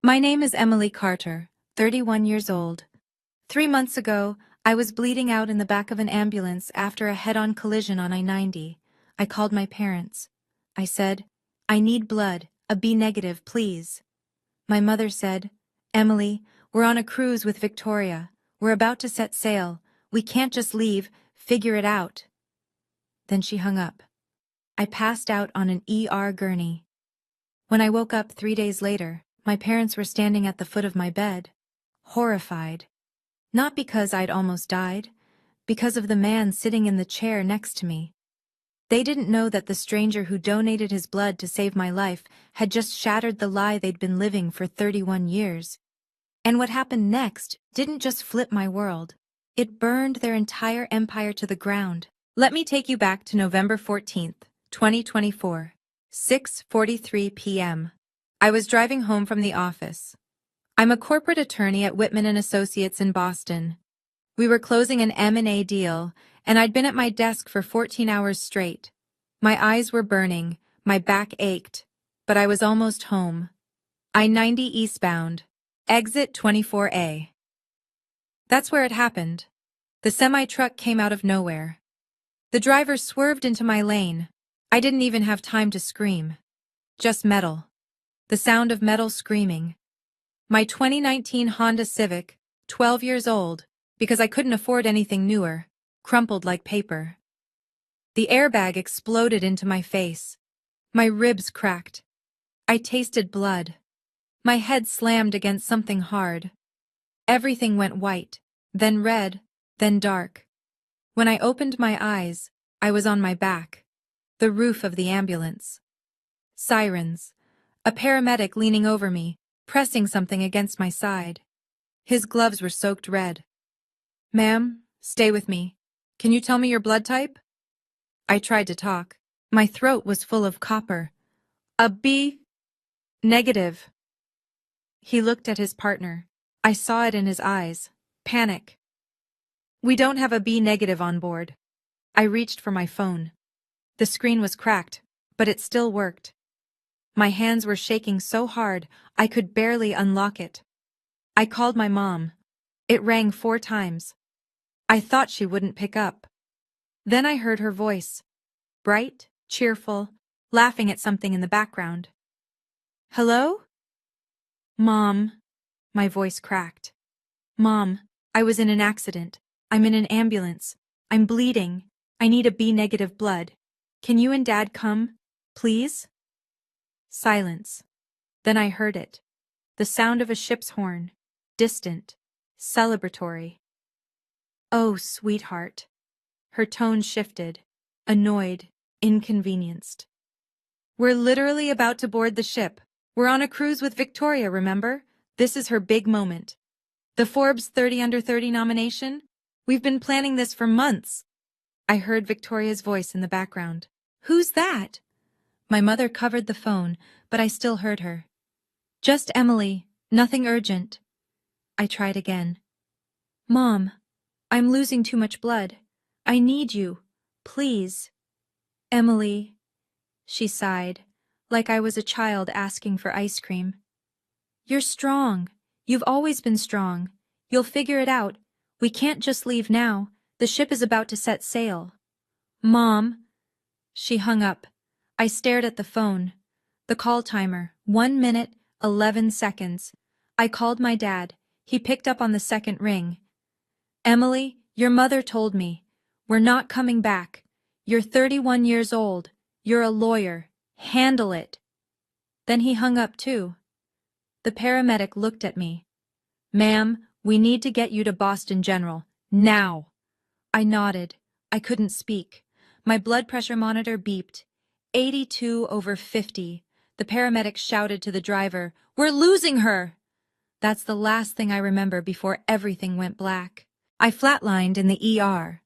My name is Emily Carter, 31 years old. 3 months ago, I was bleeding out in the back of an ambulance after a head-on collision on I-90. I called my parents. I said, "I need blood, a B negative, please." My mother said, "Emily, we're on a cruise with Victoria. We're about to set sail. We can't just leave, figure it out." Then she hung up. I passed out on an ER gurney. When I woke up 3 days later, my parents were standing at the foot of my bed, horrified. Not because I'd almost died, because of the man sitting in the chair next to me. They didn't know that the stranger who donated his blood to save my life had just shattered the lie they'd been living for 31 years. And what happened next didn't just flip my world. It burned their entire empire to the ground. Let me take you back to November 14th, 2024, 6:43 p.m. I was driving home from the office. I'm a corporate attorney at Whitman & Associates in Boston. We were closing an M&A deal, and I'd been at my desk for 14 hours straight. My eyes were burning, my back ached, but I was almost home. I-90 eastbound, exit 24A. That's where it happened. The semi-truck came out of nowhere. The driver swerved into my lane. I didn't even have time to scream. Just metal. The sound of metal screaming. My 2019 Honda Civic, 12 years old, because I couldn't afford anything newer, crumpled like paper. The airbag exploded into my face. My ribs cracked. I tasted blood. My head slammed against something hard. Everything went white, then red, then dark. When I opened my eyes, I was on my back. The roof of the ambulance. Sirens. A paramedic leaning over me, pressing something against my side. His gloves were soaked red. "Ma'am, stay with me. Can you tell me your blood type?" I tried to talk. My throat was full of copper. "A B negative." He looked at his partner. I saw it in his eyes. Panic. "We don't have a B negative on board." I reached for my phone. The screen was cracked, but it still worked. My hands were shaking so hard, I could barely unlock it. I called my mom. It rang 4 times. I thought she wouldn't pick up. Then I heard her voice. Bright, cheerful, laughing at something in the background. "Hello?" "Mom." My voice cracked. "Mom, I was in an accident. I'm in an ambulance. I'm bleeding. I need a B negative blood. Can you and Dad come, please?" Silence. Then I heard it. The sound of a ship's horn. Distant. Celebratory. "Oh, sweetheart." Her tone shifted. Annoyed. Inconvenienced. "We're literally about to board the ship. We're on a cruise with Victoria, remember? This is her big moment. The Forbes 30 Under 30 nomination? We've been planning this for months." I heard Victoria's voice in the background. "Who's that?" My mother covered the phone, but I still heard her. "Just Emily. Nothing urgent." I tried again. "Mom, I'm losing too much blood. I need you. Please." "Emily," she sighed, like I was a child asking for ice cream. "You're strong. You've always been strong. You'll figure it out. We can't just leave now. The ship is about to set sail." "Mom." She hung up. I stared at the phone. The call timer, 1 minute, 11 seconds. I called my dad. He picked up on the second ring. "Emily, your mother told me. We're not coming back. You're 31 years old. You're a lawyer. Handle it." Then he hung up too. The paramedic looked at me. "Ma'am, we need to get you to Boston General. Now." I nodded. I couldn't speak. My blood pressure monitor beeped. 82/50. The paramedic shouted to the driver, "We're losing her!" That's the last thing I remember before everything went black. I flatlined in the ER.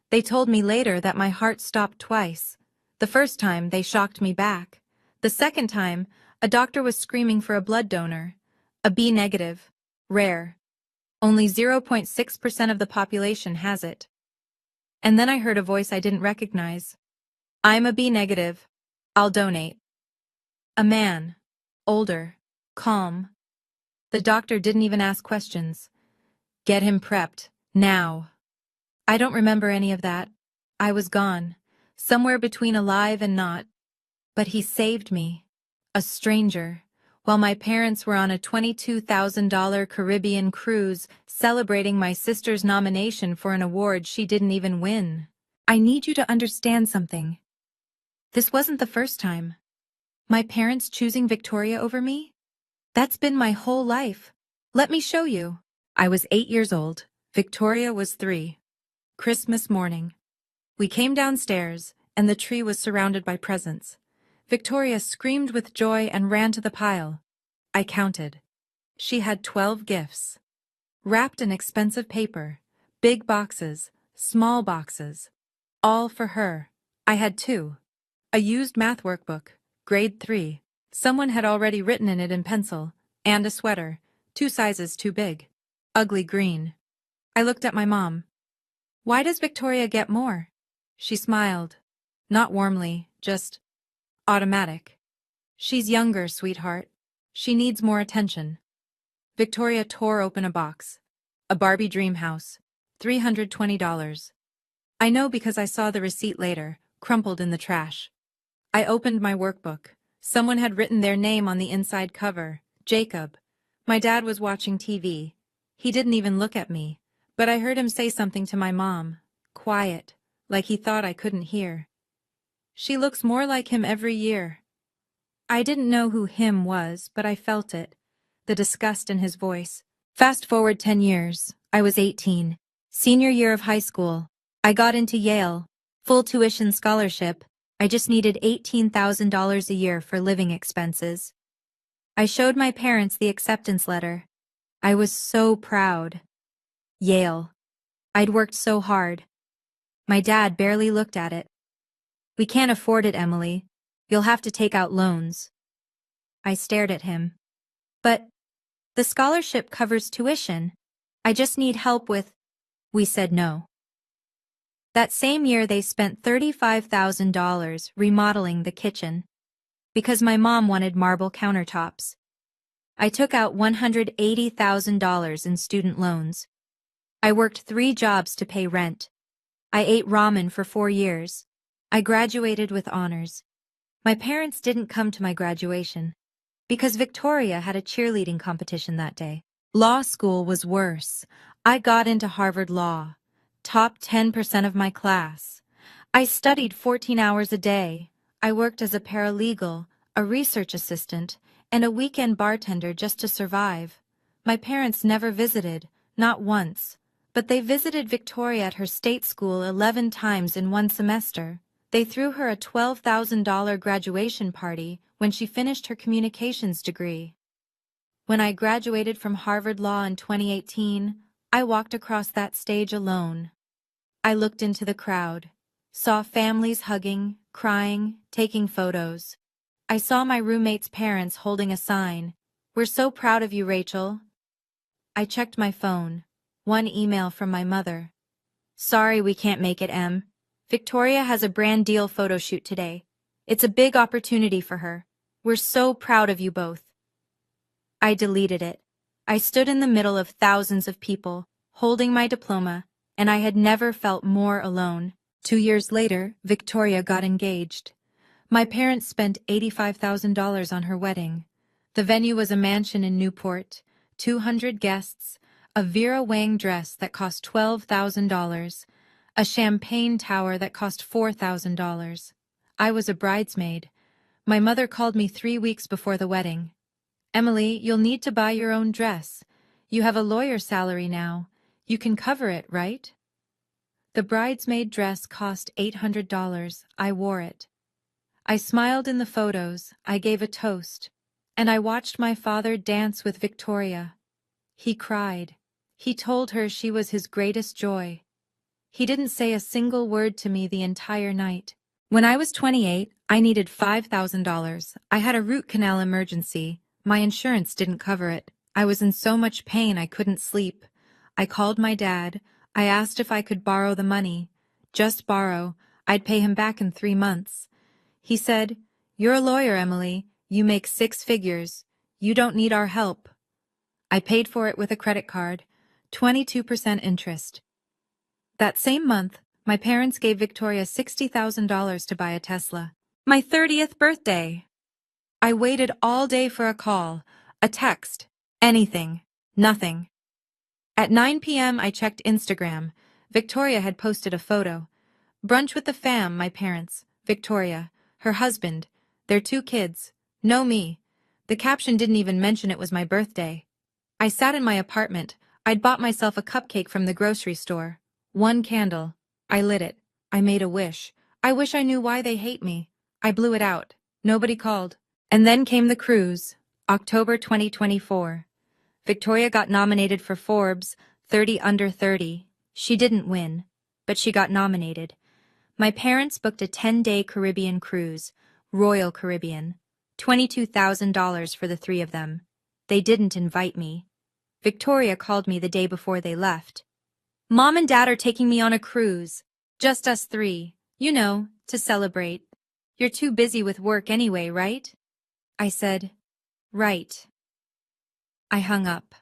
They told me later that my heart stopped twice. The first time, they shocked me back. The second time, a doctor was screaming for a blood donor. A B negative. Rare. Only 0.6% of the population has it. And then I heard a voice I didn't recognize. "I'm a B negative. I'll donate." A man. Older. Calm. The doctor didn't even ask questions. Get him prepped, now. I don't remember any of that. I was gone, somewhere between alive and not. But he saved me. A stranger. While my parents were on a $22,000 Caribbean cruise celebrating my sister's nomination for an award she didn't even win. I need you to understand something. This wasn't the first time. My parents choosing Victoria over me? That's been my whole life. Let me show you. I was 8 years old. Victoria was 3. Christmas morning. We came downstairs, and the tree was surrounded by presents. Victoria screamed with joy and ran to the pile. I counted. She had 12 gifts. Wrapped in expensive paper, big boxes, small boxes. All for her. I had 2. A used math workbook, grade 3. Someone had already written in it in pencil, and a sweater, 2 sizes too big. Ugly green. I looked at my mom. Why does Victoria get more? She smiled. Not warmly, just automatic. She's younger, sweetheart. She needs more attention. Victoria tore open a box. A Barbie dream house. $320. I know because I saw the receipt later, crumpled in the trash. I opened my workbook. Someone had written their name on the inside cover, Jacob. My dad was watching TV. He didn't even look at me, but I heard him say something to my mom. Quiet, like he thought I couldn't hear. She looks more like him every year. I didn't know who him was, but I felt it. The disgust in his voice. Fast forward 10 years. I was 18. Senior year of high school. I got into Yale. Full tuition scholarship. I just needed $18,000 a year for living expenses. I showed my parents the acceptance letter. I was so proud. Yale. I'd worked so hard. My dad barely looked at it. We can't afford it, Emily. You'll have to take out loans. I stared at him. But the scholarship covers tuition. I just need help with... We said no. That same year they spent $35,000 remodeling the kitchen because my mom wanted marble countertops. I took out $180,000 in student loans. I worked 3 jobs to pay rent. I ate ramen for 4 years. I graduated with honors. My parents didn't come to my graduation because Victoria had a cheerleading competition that day. Law school was worse. I got into Harvard Law. Top 10% of my class. I studied 14 hours a day. I worked as a paralegal, a research assistant, and a weekend bartender just to survive. My parents never visited, not once, but they visited Victoria at her state school 11 times in one semester. They threw her a $12,000 graduation party when she finished her communications degree. When I graduated from Harvard Law in 2018, I walked across that stage alone. I looked into the crowd, saw families hugging, crying, taking photos. I saw my roommate's parents holding a sign, "We're so proud of you, Rachel." I checked my phone. One email from my mother. "Sorry we can't make it, Em. Victoria has a brand deal photo shoot today. It's a big opportunity for her. We're so proud of you both." I deleted it. I stood in the middle of thousands of people, holding my diploma, and I had never felt more alone. 2 years later, Victoria got engaged. My parents spent $85,000 on her wedding. The venue was a mansion in Newport, 200 guests, a Vera Wang dress that cost $12,000, a champagne tower that cost $4,000. I was a bridesmaid. My mother called me 3 weeks before the wedding. "Emily, you'll need to buy your own dress. You have a lawyer's salary now. You can cover it, right?" The bridesmaid dress cost $800. I wore it. I smiled in the photos, I gave a toast, and I watched my father dance with Victoria. He cried. He told her she was his greatest joy. He didn't say a single word to me the entire night. When I was 28, I needed $5,000. I had a root canal emergency. My insurance didn't cover it. I was in so much pain I couldn't sleep. I called my dad. I asked if I could borrow the money. Just borrow. I'd pay him back in 3 months. He said, "You're a lawyer, Emily. You make 6 figures. You don't need our help." I paid for it with a credit card, 22% interest. That same month, my parents gave Victoria $60,000 to buy a Tesla. My 30th birthday. I waited all day for a call, a text, anything, nothing. At 9 p.m. I checked Instagram. Victoria had posted a photo. Brunch with the fam, my parents, Victoria, her husband, their 2 kids, no me. The caption didn't even mention it was my birthday. I sat in my apartment. I'd bought myself a cupcake from the grocery store. 1 candle. I lit it. I made a wish. I wish I knew why they hate me. I blew it out. Nobody called. And then came the cruise. October 2024. Victoria got nominated for Forbes 30 Under 30. She didn't win, but she got nominated. My parents booked a 10-day Caribbean cruise, Royal Caribbean. $22,000 for the 3 of them. They didn't invite me. Victoria called me the day before they left. Mom and Dad are taking me on a cruise. Just us 3, to celebrate. You're too busy with work anyway, right? I said, right. I hung up.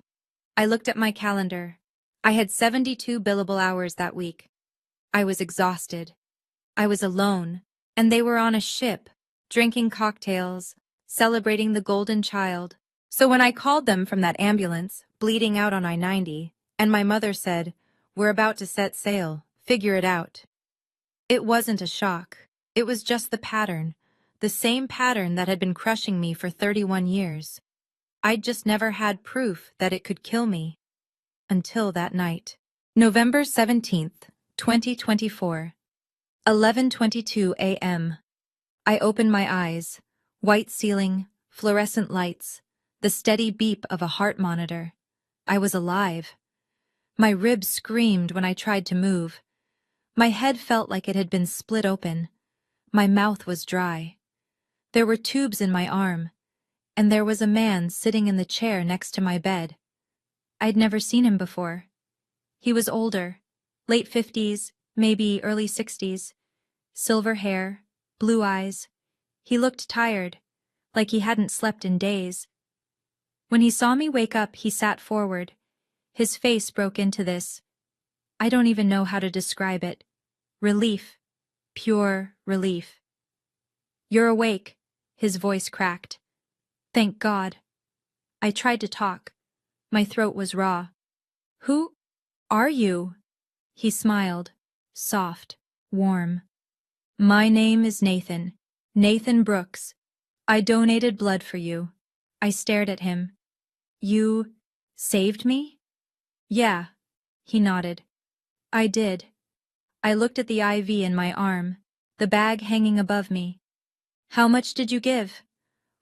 I looked at my calendar. I had 72 billable hours that week. I was exhausted. I was alone, and they were on a ship, drinking cocktails, celebrating the golden child. So when I called them from that ambulance, bleeding out on I-90, and my mother said, "We're about to set sail, figure it out." It wasn't a shock. It was just the pattern, the same pattern that had been crushing me for 31 years. I'd just never had proof that it could kill me. Until that night. November 17th, 2024. 11:22 a.m. I opened my eyes. White ceiling, fluorescent lights, the steady beep of a heart monitor. I was alive. My ribs screamed when I tried to move. My head felt like it had been split open. My mouth was dry. There were tubes in my arm, and there was a man sitting in the chair next to my bed. I'd never seen him before. He was older, late 50s, maybe early 60s, silver hair, blue eyes. He looked tired, like he hadn't slept in days. When he saw me wake up, he sat forward. His face broke into this. I don't even know how to describe it. Relief. Pure relief. "You're awake," his voice cracked. Thank God. I tried to talk. My throat was raw. "Who are you?" He smiled, soft, warm. "My name is Nathan. Nathan Brooks. I donated blood for you." I stared at him. "You saved me?" "Yeah," he nodded. "I did." I looked at the IV in my arm, the bag hanging above me. "How much did you give?"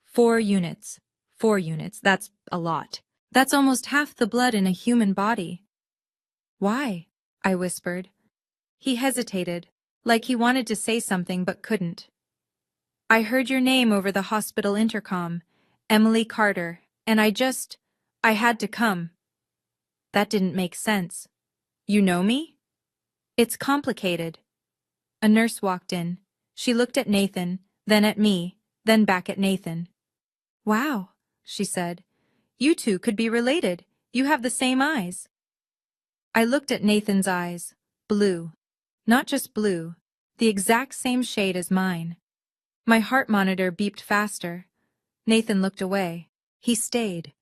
4 units. 4 units, that's a lot. That's almost half the blood in a human body. "Why?" I whispered. He hesitated, like he wanted to say something but couldn't. "I heard your name over the hospital intercom, Emily Carter, and I had to come." That didn't make sense. "You know me?" "It's complicated." A nurse walked in. She looked at Nathan, then at me, then back at Nathan. "Wow," she said. "You 2 could be related. You have the same eyes." I looked at Nathan's eyes. Blue. Not just blue. The exact same shade as mine. My heart monitor beeped faster. Nathan looked away. He stayed.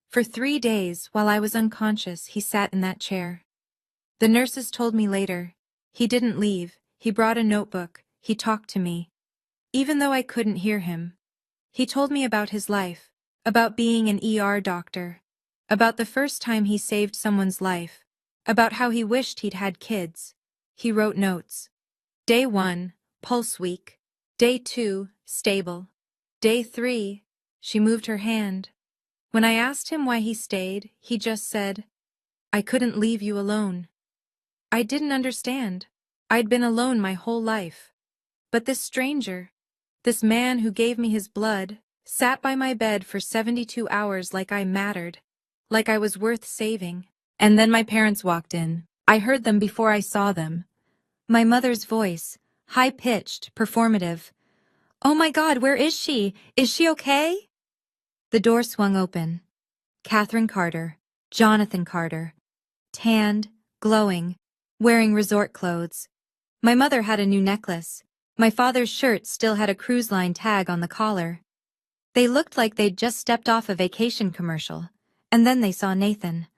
For 3 days, while I was unconscious, he sat in that chair. The nurses told me later. He didn't leave. He brought a notebook. He talked to me. Even though I couldn't hear him. He told me about his life, about being an ER doctor, about the first time he saved someone's life, about how he wished he'd had kids. He wrote notes. Day 1, pulse weak. Day 2, stable. Day 3, she moved her hand. When I asked him why he stayed, he just said, "I couldn't leave you alone." I didn't understand. I'd been alone my whole life. But this stranger, this man who gave me his blood, sat by my bed for 72 hours like I mattered, like I was worth saving. And then my parents walked in. I heard them before I saw them. My mother's voice, high-pitched, performative. "Oh my God, where is she? Is she okay?" The door swung open. Catherine Carter, Jonathan Carter. Tanned, glowing, wearing resort clothes. My mother had a new necklace. My father's shirt still had a cruise line tag on the collar. They looked like they'd just stepped off a vacation commercial. And then they saw Nathan.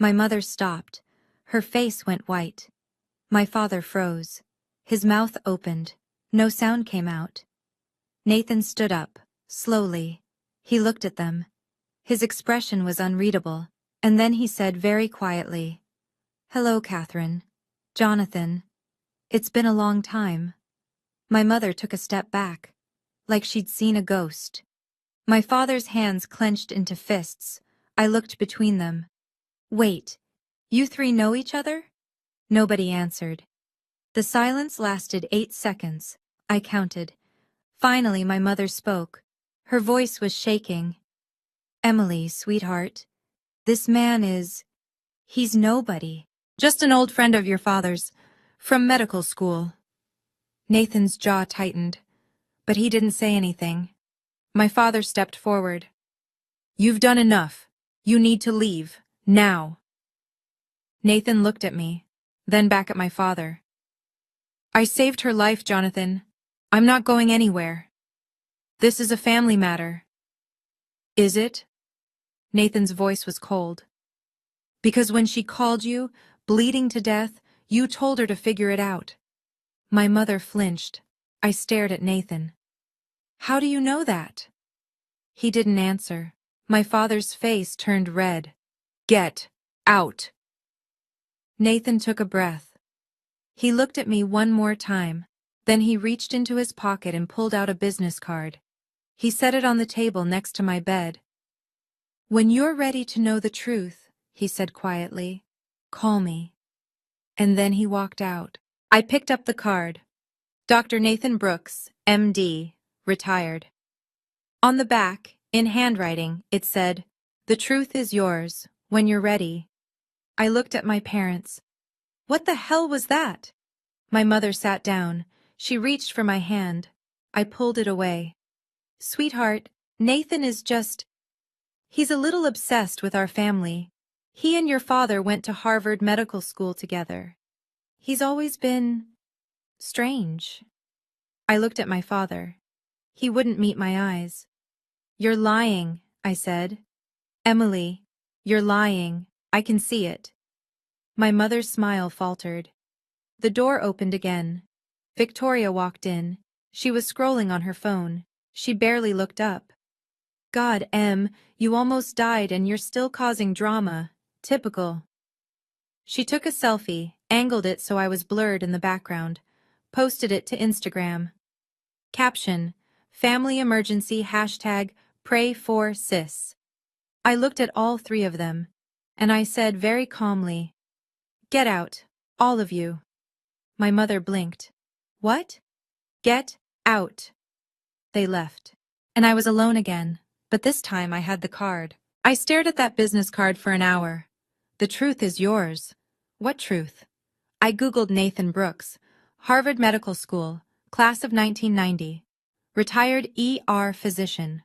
My mother stopped. Her face went white. My father froze. His mouth opened. No sound came out. Nathan stood up, slowly. He looked at them. His expression was unreadable, and then he said very quietly, "Hello, Catherine. Jonathan. It's been a long time." My mother took a step back, like she'd seen a ghost. My father's hands clenched into fists. I looked between them. "Wait, you three know each other?" Nobody answered. The silence lasted 8 seconds. I counted. Finally, my mother spoke. Her voice was shaking. "Emily, sweetheart, this man he's nobody. Just an old friend of your father's, from medical school." Nathan's jaw tightened, but he didn't say anything. My father stepped forward. "You've done enough. You need to leave, now." Nathan looked at me, then back at my father. "I saved her life, Jonathan. I'm not going anywhere. This is a family matter." "Is it?" Nathan's voice was cold. "Because when she called you, bleeding to death, you told her to figure it out." My mother flinched. I stared at Nathan. "How do you know that?" He didn't answer. My father's face turned red. "Get out." Nathan took a breath. He looked at me one more time. Then he reached into his pocket and pulled out a business card. He set it on the table next to my bed. "When you're ready to know the truth," he said quietly, "call me." And then he walked out. I picked up the card. Dr. Nathan Brooks, MD, retired. On the back, in handwriting, it said, "The truth is yours, when you're ready." I looked at my parents. What the hell was that? My mother sat down. She reached for my hand. I pulled it away. "Sweetheart, Nathan is he's a little obsessed with our family. He and your father went to Harvard Medical School together. He's always been strange." I looked at my father. He wouldn't meet my eyes. "You're lying," I said. "Emily, you're lying. I can see it." My mother's smile faltered. The door opened again. Victoria walked in. She was scrolling on her phone. She barely looked up. "God, Em, you almost died and you're still causing drama. Typical." She took a selfie, angled it so I was blurred in the background, posted it to Instagram. Caption: "Family emergency hashtag pray for sis." I looked at all three of them, and I said very calmly, "Get out, all of you." My mother blinked. "What?" "Get out." They left, and I was alone again, but this time I had the card. I stared at that business card for an hour. "The truth is yours." What truth? I Googled Nathan Brooks, Harvard Medical School, class of 1990, retired ER physician,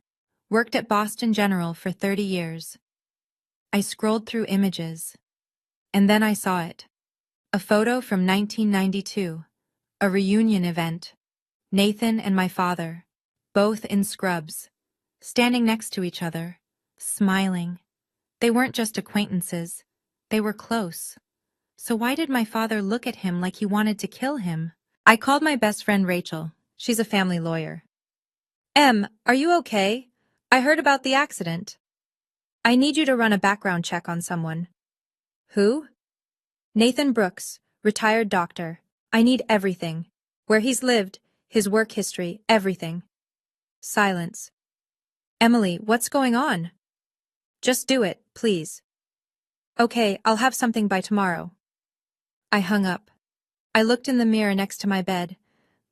worked at Boston General for 30 years. I scrolled through images, and then I saw it. A photo from 1992, a reunion event. Nathan and my father, both in scrubs, standing next to each other, smiling. They weren't just acquaintances, they were close. So why did my father look at him like he wanted to kill him? I called my best friend Rachel. She's a family lawyer. "Em, are you okay? I heard about the accident. I need you to run a background check on someone." "Who?" "Nathan Brooks, retired doctor. I need everything. Where he's lived, his work history, everything." Silence. "Emily, what's going on?" "Just do it, please." "Okay, I'll have something by tomorrow." I hung up. I looked in the mirror next to my bed.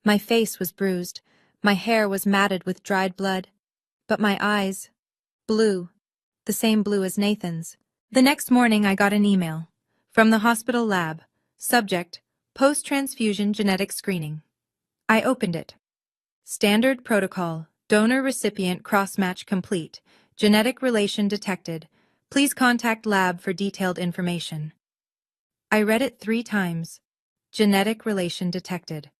My face was bruised. My hair was matted with dried blood. But my eyes, blue, the same blue as Nathan's. The next morning I got an email. From the hospital lab. Subject: post-transfusion genetic screening. I opened it. Standard protocol. Donor-recipient cross-match complete. Genetic relation detected. Please contact lab for detailed information. I read it 3 times. Genetic relation detected.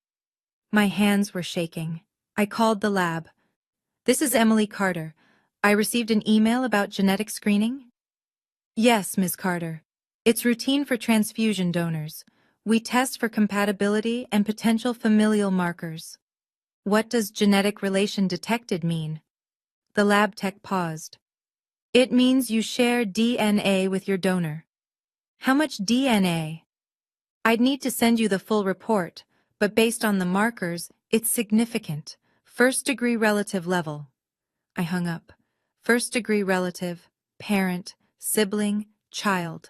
My hands were shaking. I called the lab. This is Emily Carter. I received an email about genetic screening? Yes, Ms. Carter. It's routine for transfusion donors. We test for compatibility and potential familial markers. What does genetic relation detected mean? The lab tech paused. It means you share DNA with your donor. How much DNA? I'd need to send you the full report, but based on the markers, it's significant. First-degree relative level. I hung up. First-degree relative, parent, sibling, child.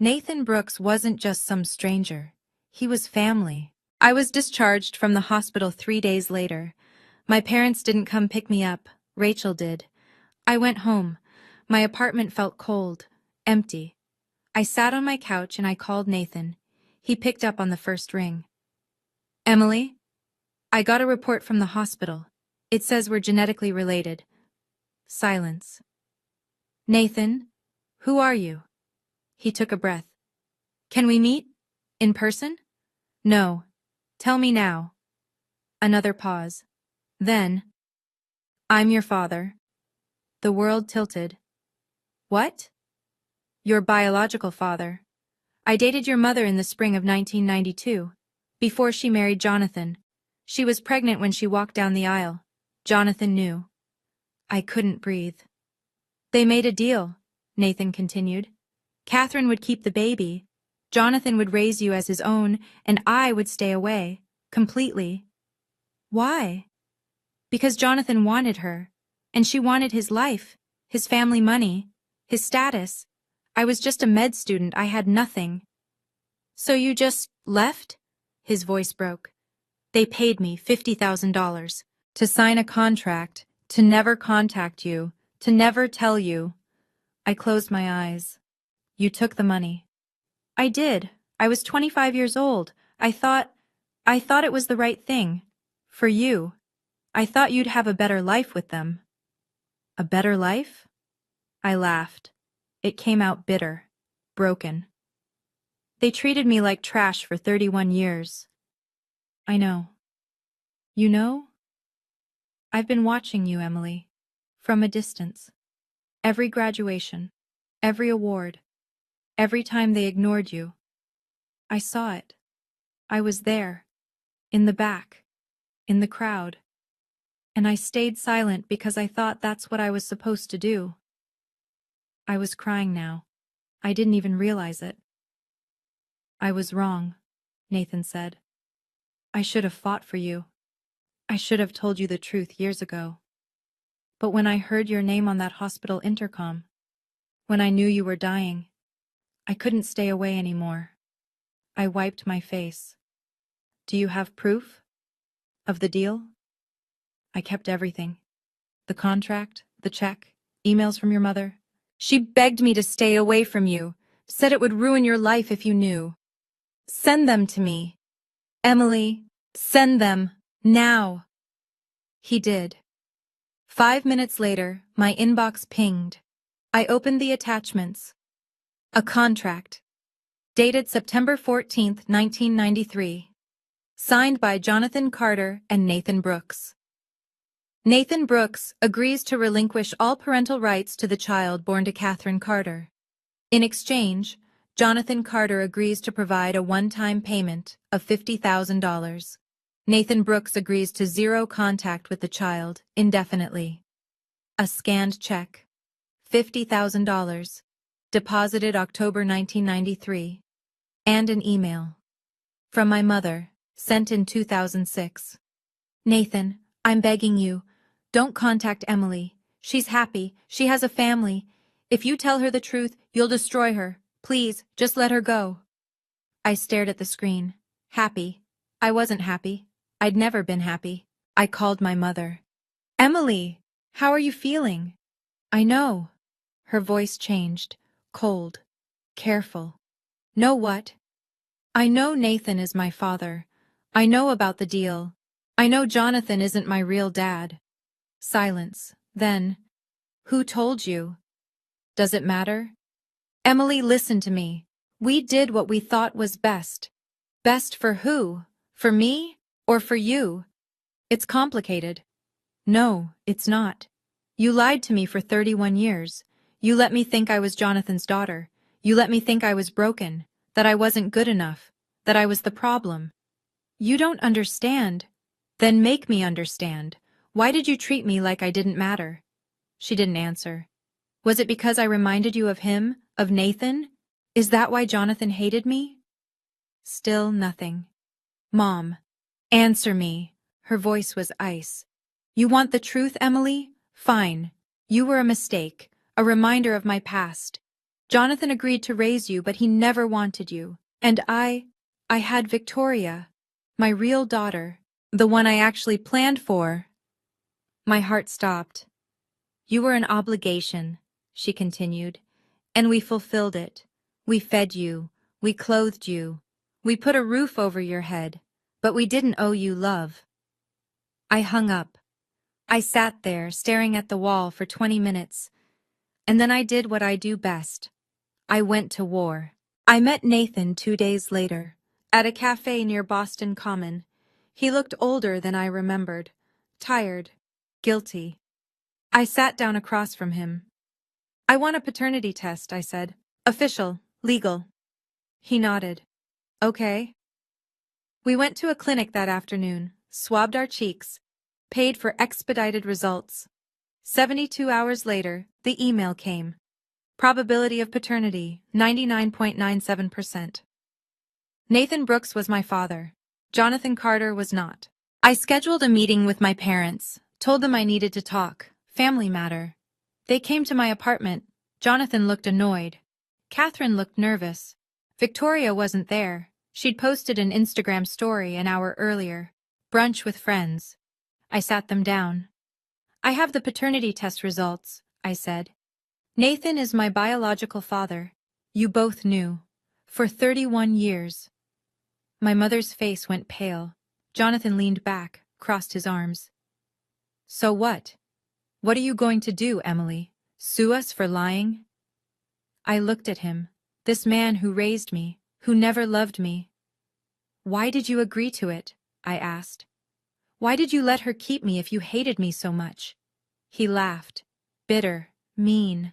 Nathan Brooks wasn't just some stranger. He was family. I was discharged from the hospital 3 days later. My parents didn't come pick me up. Rachel did. I went home. My apartment felt cold, empty. I sat on my couch and I called Nathan. He picked up on the first ring. Emily? I got a report from the hospital. It says we're genetically related. Silence. Nathan? Who are you? He took a breath. Can we meet? In person? No. Tell me now. Another pause. Then, I'm your father. The world tilted. What? Your biological father. I dated your mother in the spring of 1992, before she married Jonathan. She was pregnant when she walked down the aisle. Jonathan knew. I couldn't breathe. They made a deal, Nathan continued. Catherine would keep the baby. Jonathan would raise you as his own, and I would stay away, completely. Why? Because Jonathan wanted her, and she wanted his life, his family money, his status. I was just a med student, I had nothing. So you just left? His voice broke. They paid me $50,000 to sign a contract, to never contact you, to never tell you. I closed my eyes. You took the money. I did. I was 25 years old. I thought it was the right thing. For you. I thought you'd have a better life with them. A better life? I laughed. It came out bitter, broken. They treated me like trash for 31 years. I know. You know? I've been watching you, Emily, from a distance. Every graduation, every award, every time they ignored you. I saw it. I was there, in the back, in the crowd. And I stayed silent because I thought that's what I was supposed to do. I was crying now. I didn't even realize it. I was wrong, Nathan said. I should have fought for you. I should have told you the truth years ago. But when I heard your name on that hospital intercom, when I knew you were dying, I couldn't stay away anymore. I wiped my face. Do you have proof? Of the deal? I kept everything. The contract, the check, emails from your mother. She begged me to stay away from you, said it would ruin your life if you knew. Send them to me. Emily, send them, now. He did. 5 minutes later, my inbox pinged. I opened the attachments. A contract. Dated September 14, 1993. Signed by Jonathan Carter and Nathan Brooks. Nathan Brooks agrees to relinquish all parental rights to the child born to Catherine Carter. In exchange, Jonathan Carter agrees to provide a one-time payment of $50,000. Nathan Brooks agrees to zero contact with the child indefinitely. A scanned check. $50,000. Deposited October 1993. And an email. From my mother, sent in 2006. Nathan, I'm begging you, don't contact Emily. She's happy. She has a family. If you tell her the truth, you'll destroy her. Please, just let her go. I stared at the screen. Happy. I wasn't happy. I'd never been happy. I called my mother. Emily, how are you feeling? I know. Her voice changed. Cold. Careful. Know what? I know Nathan is my father. I know about the deal. I know Jonathan isn't my real dad. Silence. Then, who told you? Does it matter? Emily, listen to me. We did what we thought was best. Best for who? For me? Or for you? It's complicated. No, it's not. You lied to me for 31 years. You let me think I was Jonathan's daughter. You let me think I was broken, that I wasn't good enough, that I was the problem. You don't understand. Then make me understand. Why did you treat me like I didn't matter? She didn't answer. Was it because I reminded you of him, of Nathan? Is that why Jonathan hated me? Still nothing. Mom, answer me. Her voice was ice. You want the truth, Emily? Fine. You were a mistake, a reminder of my past. Jonathan agreed to raise you, but he never wanted you. And I had Victoria, my real daughter, the one I actually planned for. My heart stopped. You were an obligation, she continued, and we fulfilled it. We fed you, we clothed you, we put a roof over your head, but we didn't owe you love. I hung up. I sat there, staring at the wall for 20 minutes, and then I did what I do best. I went to war. I met Nathan 2 days later, at a cafe near Boston Common. He looked older than I remembered, tired, guilty. I sat down across from him. I want a paternity test, I said. Official, legal. He nodded. Okay. We went to a clinic that afternoon, swabbed our cheeks, paid for expedited results. 72 hours later, the email came. Probability of paternity, 99.97%. Nathan Brooks was my father. Jonathan Carter was not. I scheduled a meeting with my parents, told them I needed to talk. Family matter. They came to my apartment. Jonathan looked annoyed. Catherine looked nervous. Victoria wasn't there. She'd posted an Instagram story an hour earlier. Brunch with friends. I sat them down. I have the paternity test results, I said. Nathan is my biological father. You both knew. For 31 years. My mother's face went pale. Jonathan leaned back, crossed his arms. So what? What are you going to do, Emily? Sue us for lying? I looked at him, this man who raised me, who never loved me. Why did you agree to it? I asked. Why did you let her keep me if you hated me so much? He laughed, bitter, mean.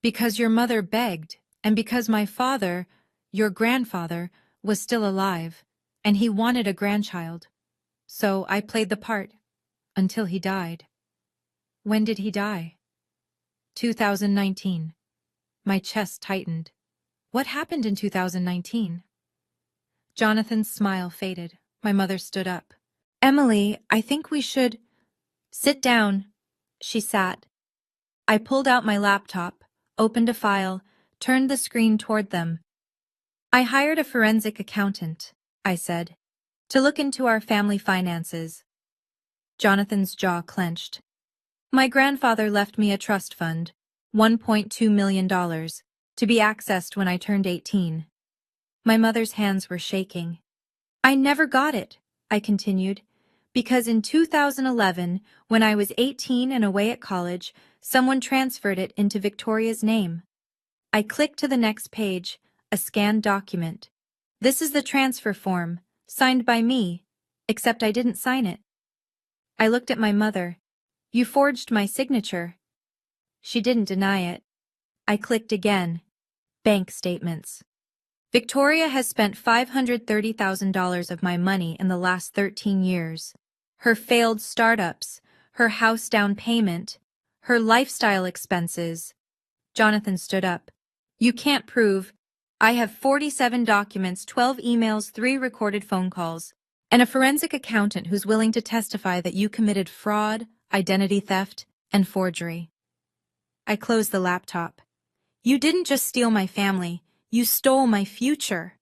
Because your mother begged, and because my father, your grandfather, was still alive, and he wanted a grandchild. So I played the part, until he died. When did he die? 2019. My chest tightened. What happened in 2019? Jonathan's smile faded. My mother stood up. Emily, I think we should... Sit down. She sat. I pulled out my laptop, opened a file, turned the screen toward them. I hired a forensic accountant, I said, to look into our family finances. Jonathan's jaw clenched. My grandfather left me a trust fund, $1.2 million, to be accessed when I turned 18. My mother's hands were shaking. I never got it, I continued, because in 2011, when I was 18 and away at college, someone transferred it into Victoria's name. I clicked to the next page, a scanned document. This is the transfer form, signed by me, except I didn't sign it. I looked at my mother. You forged my signature. She didn't deny it. I clicked again. Bank statements. Victoria has spent $530,000 of my money in the last 13 years. Her failed startups, her house down payment, her lifestyle expenses. Jonathan stood up. You can't prove. I have 47 documents, 12 emails, 3 recorded phone calls, and a forensic accountant who's willing to testify that you committed fraud, identity theft, and forgery. I closed the laptop. You didn't just steal my family. You stole my future.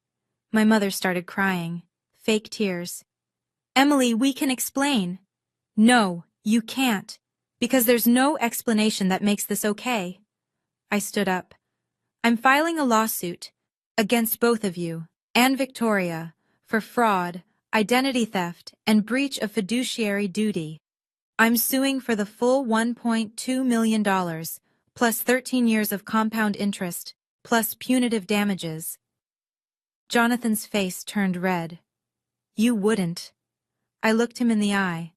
My mother started crying. Fake tears. Emily, we can explain. No, you can't. Because there's no explanation that makes this okay. I stood up. I'm filing a lawsuit against both of you and Victoria for fraud, identity theft, and breach of fiduciary duty. I'm suing for the full $1.2 million, plus 13 years of compound interest, plus punitive damages. Jonathan's face turned red. You wouldn't. I looked him in the eye.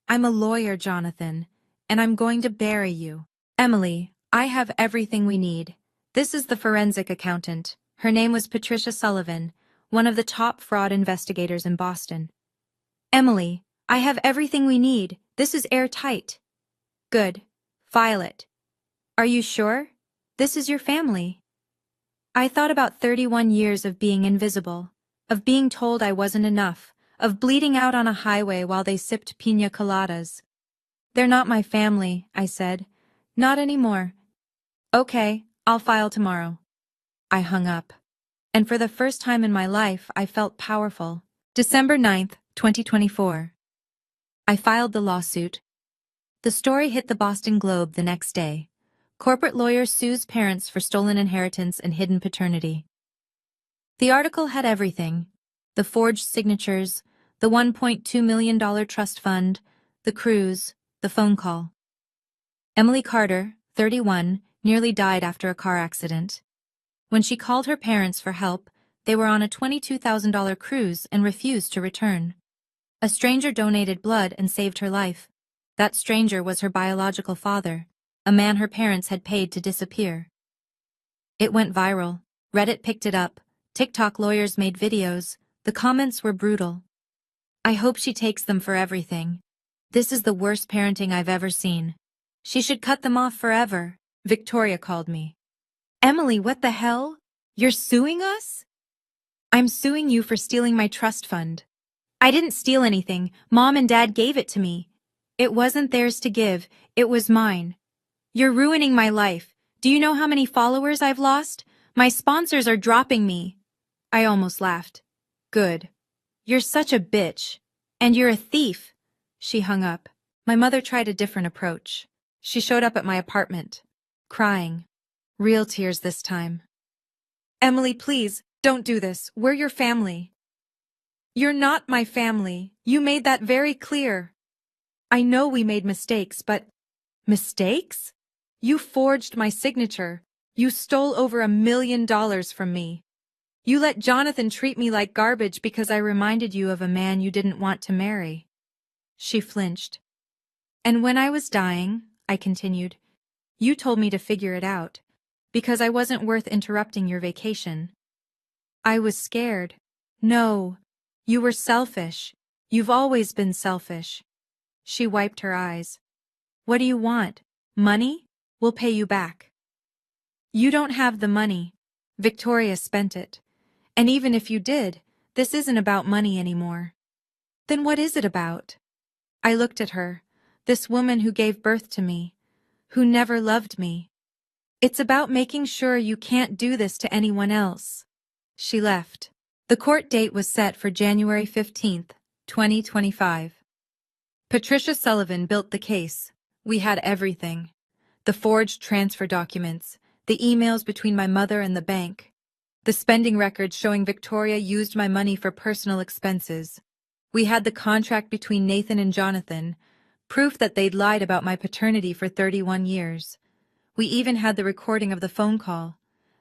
I'm a lawyer, Jonathan, and I'm going to bury you. Emily, I have everything we need. This is the forensic accountant. Her name was Patricia Sullivan, one of the top fraud investigators in Boston. Emily, I have everything we need. This is airtight. Good. File it. Are you sure? This is your family. I thought about 31 years of being invisible, of being told I wasn't enough, of bleeding out on a highway while they sipped piña coladas. They're not my family, I said. Not anymore. Okay, I'll file tomorrow. I hung up. And for the first time in my life, I felt powerful. December 9th, 2024. I filed the lawsuit. The story hit the Boston Globe the next day. Corporate lawyer sues parents for stolen inheritance and hidden paternity. The article had everything. The forged signatures, the $1.2 million trust fund, the cruise, the phone call. Emily Carter, 31, nearly died after a car accident. When she called her parents for help, they were on a $22,000 cruise and refused to return. A stranger donated blood and saved her life. That stranger was her biological father, a man her parents had paid to disappear. It went viral. Reddit picked it up. TikTok lawyers made videos. The comments were brutal. I hope she takes them for everything. This is the worst parenting I've ever seen. She should cut them off forever. Victoria called me. Emily, what the hell? You're suing us? I'm suing you for stealing my trust fund. I didn't steal anything. Mom and Dad gave it to me. It wasn't theirs to give. It was mine. You're ruining my life. Do you know how many followers I've lost? My sponsors are dropping me. I almost laughed. Good. You're such a bitch. And you're a thief. She hung up. My mother tried a different approach. She showed up at my apartment, crying. Real tears this time. Emily, please, don't do this. We're your family. You're not my family. You made that very clear. I know we made mistakes, but... Mistakes? You forged my signature. You stole over $1 million from me. You let Jonathan treat me like garbage because I reminded you of a man you didn't want to marry. She flinched. And when I was dying, I continued, you told me to figure it out, because I wasn't worth interrupting your vacation. I was scared. No, you were selfish. You've always been selfish. She wiped her eyes. What do you want? Money? We'll pay you back. You don't have the money. Victoria spent it. And even if you did, this isn't about money anymore. Then what is it about? I looked at her, this woman who gave birth to me, who never loved me. It's about making sure you can't do this to anyone else. She left. The court date was set for January 15th, 2025. Patricia Sullivan built the case. We had everything. The forged transfer documents, the emails between my mother and the bank, the spending records showing Victoria used my money for personal expenses. We had the contract between Nathan and Jonathan, proof that they'd lied about my paternity for 31 years. We even had the recording of the phone call.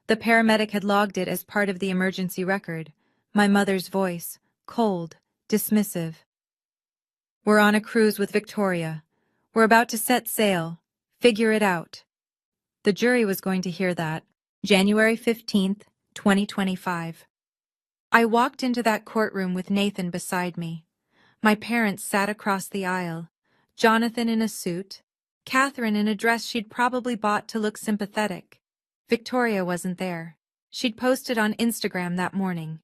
The paramedic had logged it as part of the emergency record. My mother's voice, cold, dismissive. We're on a cruise with Victoria. We're about to set sail. Figure it out. The jury was going to hear that. January 15th, 2025. I walked into that courtroom with Nathan beside me. My parents sat across the aisle. Jonathan in a suit. Catherine in a dress she'd probably bought to look sympathetic. Victoria wasn't there. She'd posted on Instagram that morning.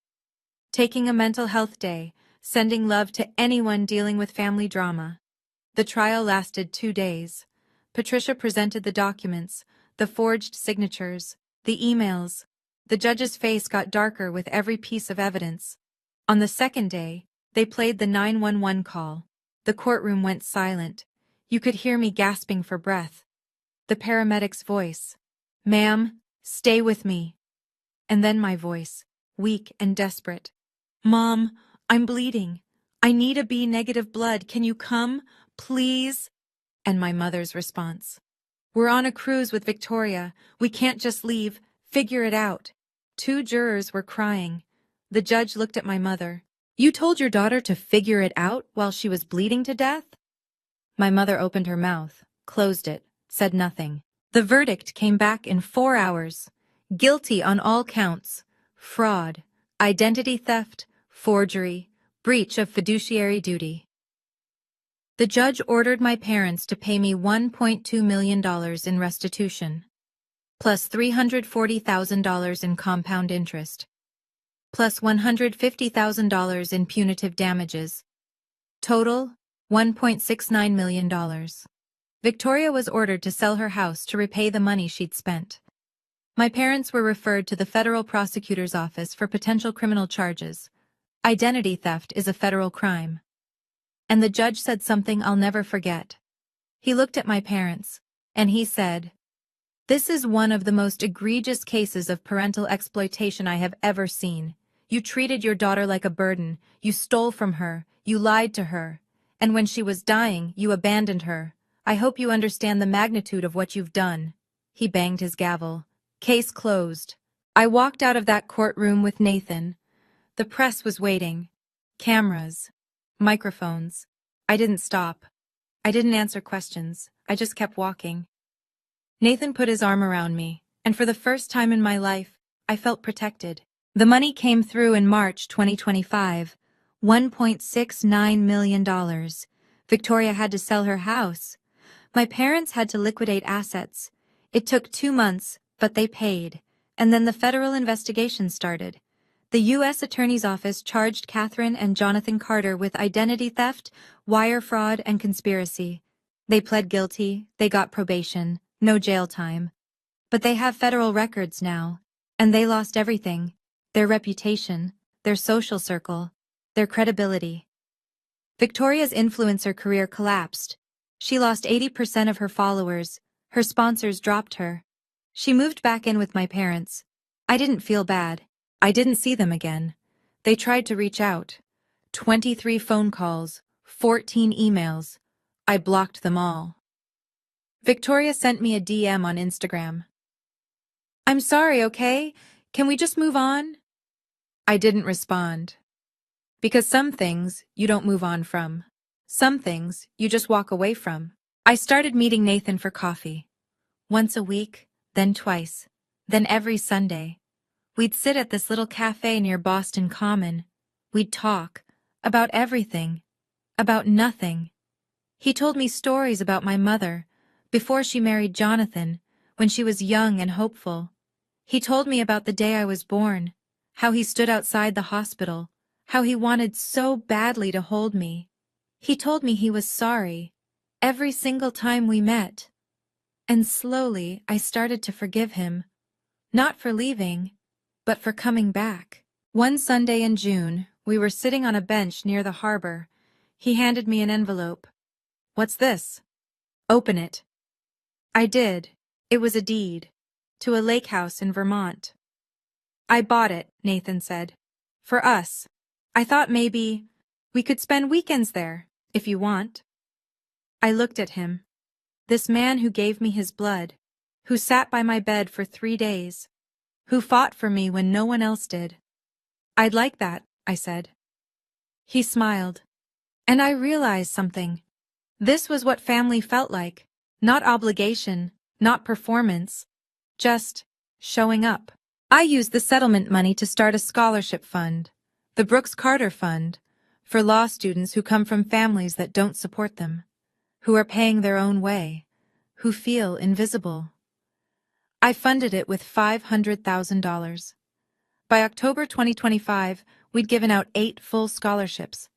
Taking a mental health day, sending love to anyone dealing with family drama. The trial lasted 2 days. Patricia presented the documents, the forged signatures, the emails. The judge's face got darker with every piece of evidence. On the second day, they played the 911 call. The courtroom went silent. You could hear me gasping for breath. The paramedic's voice. Ma'am, stay with me. And then my voice, weak and desperate. Mom, I'm bleeding. I need a B-negative blood. Can you come, please? And my mother's response. We're on a cruise with Victoria. We can't just leave. Figure it out. Two jurors were crying. The judge looked at my mother. You told your daughter to figure it out while she was bleeding to death? My mother opened her mouth, closed it, said nothing. The verdict came back in 4 hours. Guilty on all counts. Fraud, identity theft, forgery, breach of fiduciary duty. The judge ordered my parents to pay me $1.2 million in restitution, plus $340,000 in compound interest, plus $150,000 in punitive damages. Total, $1.69 million. Victoria was ordered to sell her house to repay the money she'd spent. My parents were referred to the federal prosecutor's office for potential criminal charges. Identity theft is a federal crime. And the judge said something I'll never forget. He looked at my parents, and he said, "This is one of the most egregious cases of parental exploitation I have ever seen. You treated your daughter like a burden, you stole from her, you lied to her, and when she was dying, you abandoned her. I hope you understand the magnitude of what you've done." He banged his gavel. Case closed. I walked out of that courtroom with Nathan. The press was waiting. Cameras. Microphones. I didn't stop. I didn't answer questions. I just kept walking. Nathan put his arm around me, and for the first time in my life, I felt protected. The money came through in March 2025. $1.69 million. Victoria had to sell her house. My parents had to liquidate assets. It took 2 months, but they paid. And then the federal investigation started. The U.S. Attorney's Office charged Catherine and Jonathan Carter with identity theft, wire fraud, and conspiracy. They pled guilty, they got probation, no jail time. But they have federal records now, and they lost everything. Their reputation, their social circle, their credibility. Victoria's influencer career collapsed. She lost 80% of her followers. Her sponsors dropped her. She moved back in with my parents. I didn't feel bad. I didn't see them again. They tried to reach out. 23 phone calls, 14 emails. I blocked them all. Victoria sent me a DM on Instagram. "I'm sorry, okay? Can we just move on?" I didn't respond. Because some things you don't move on from. Some things you just walk away from. I started meeting Nathan for coffee. Once a week, then twice, then every Sunday. We'd sit at this little cafe near Boston Common. We'd talk about everything, about nothing. He told me stories about my mother, before she married Jonathan, when she was young and hopeful. He told me about the day I was born, how he stood outside the hospital, how he wanted so badly to hold me. He told me he was sorry, every single time we met. And slowly I started to forgive him, not for leaving, but for coming back. One Sunday in June, we were sitting on a bench near the harbor. He handed me an envelope. "What's this?" "Open it." I did. It was a deed to a lake house in Vermont. "I bought it," Nathan said. "For us. I thought maybe we could spend weekends there, if you want." I looked at him. This man who gave me his blood, who sat by my bed for 3 days, who fought for me when no one else did. "I'd like that," I said. He smiled. And I realized something. This was what family felt like. Not obligation, not performance, just showing up. I used the settlement money to start a scholarship fund, the Brooks Carter Fund, for law students who come from families that don't support them, who are paying their own way, who feel invisible. I funded it with $500,000. By October 2025, we'd given out 8 full scholarships.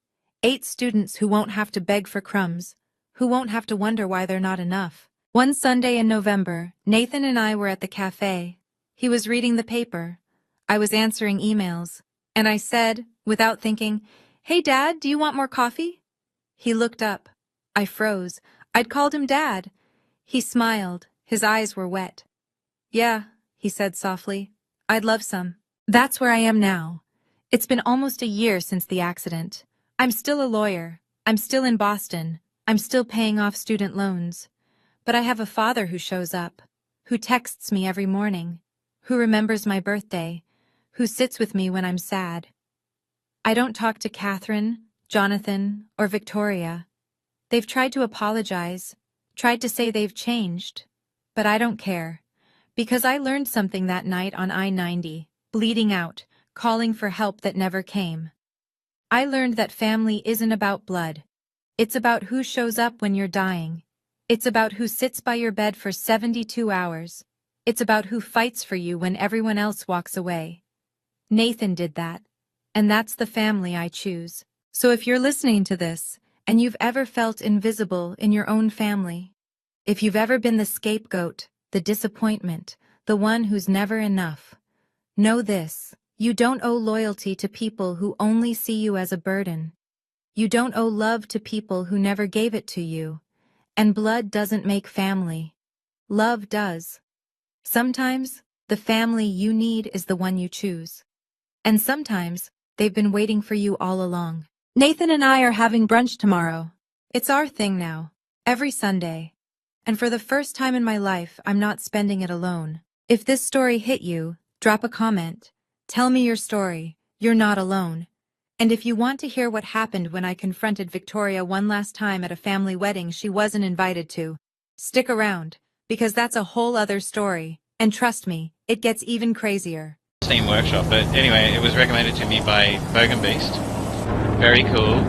8 students who won't have to beg for crumbs, who won't have to wonder why they're not enough. One Sunday in November, Nathan and I were at the cafe. He was reading the paper. I was answering emails. And I said, without thinking, "Hey, Dad, do you want more coffee?" He looked up. I froze. I'd called him Dad. He smiled. His eyes were wet. "Yeah," he said softly. "I'd love some." That's where I am now. It's been almost a year since the accident. I'm still a lawyer. I'm still in Boston. I'm still paying off student loans. But I have a father who shows up, who texts me every morning, who remembers my birthday, who sits with me when I'm sad. I don't talk to Catherine, Jonathan, or Victoria. They've tried to apologize, tried to say they've changed, but I don't care, because I learned something that night on I-90, bleeding out, calling for help that never came. I learned that family isn't about blood. It's about who shows up when you're dying. It's about who sits by your bed for 72 hours. It's about who fights for you when everyone else walks away. Nathan did that, and that's the family I choose. So if you're listening to this, and you've ever felt invisible in your own family, if you've ever been the scapegoat, the disappointment, the one who's never enough, know this: you don't owe loyalty to people who only see you as a burden. You don't owe love to people who never gave it to you. And blood doesn't make family. Love does. Sometimes, the family you need is the one you choose. And sometimes, they've been waiting for you all along. Nathan and I are having brunch tomorrow. It's our thing now, every Sunday. And for the first time in my life, I'm not spending it alone. If this story hit you, drop a comment. Tell me your story. You're not alone. And if you want to hear what happened when I confronted Victoria one last time at a family wedding she wasn't invited to, stick around, because that's a whole other story. And trust me, it gets even crazier. Steam Workshop, but anyway, it was recommended to me by Bogan Beast. Very cool.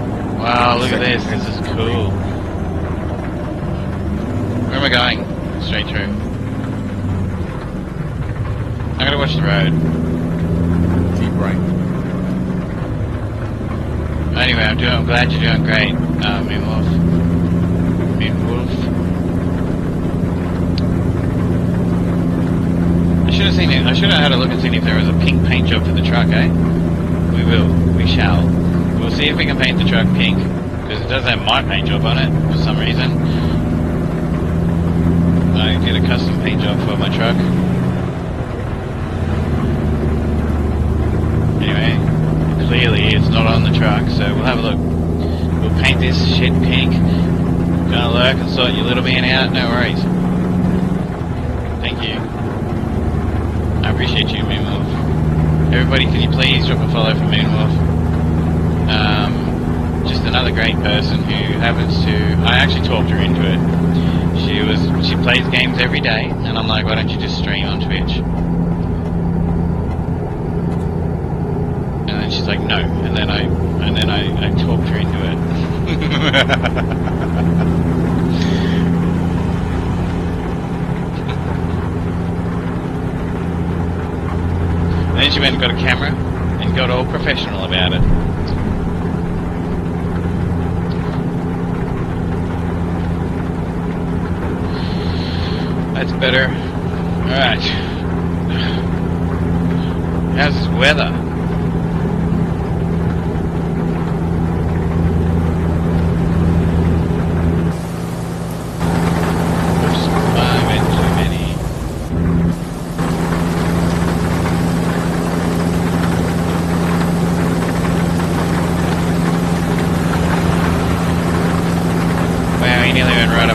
Wow, look at this. This is cool. Where am I going? Straight through. I'm gonna watch the road. Keep right. Anyway, I'm glad you're doing great, Moonwolf. I should have seen it. I should have had a look and seen if there was a pink paint job for the truck, eh? We will. We shall. We'll see if we can paint the truck pink, because it does have my paint job on it for some reason. I did a custom paint job for my truck. Anyway. Clearly it's not on the truck, so we'll have a look. We'll paint this shit pink. Gonna lurk and sort your little man out, no worries. Thank you. I appreciate you, Moonwolf. Everybody, can you please drop a follow for Moonwolf? Just another great person who happens to... I actually talked her into it. She plays games every day, and I'm like, why don't you just stream on Twitch? And she's like, no. And then I talked her into it. And then she went and got a camera and got all professional about it. That's better. Alright. How's this weather?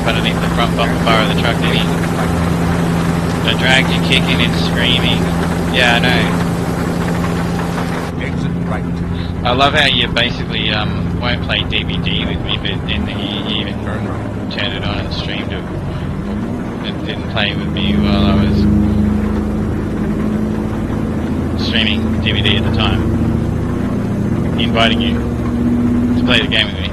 Underneath the front bumper bar of the truck, did he? I dragged you kicking and screaming. Yeah, I know. Exit right. I love how you basically won't play DVD with me, but then you even turned it on and streamed it. It didn't play with me while I was streaming DVD at the time, inviting you to play the game with me.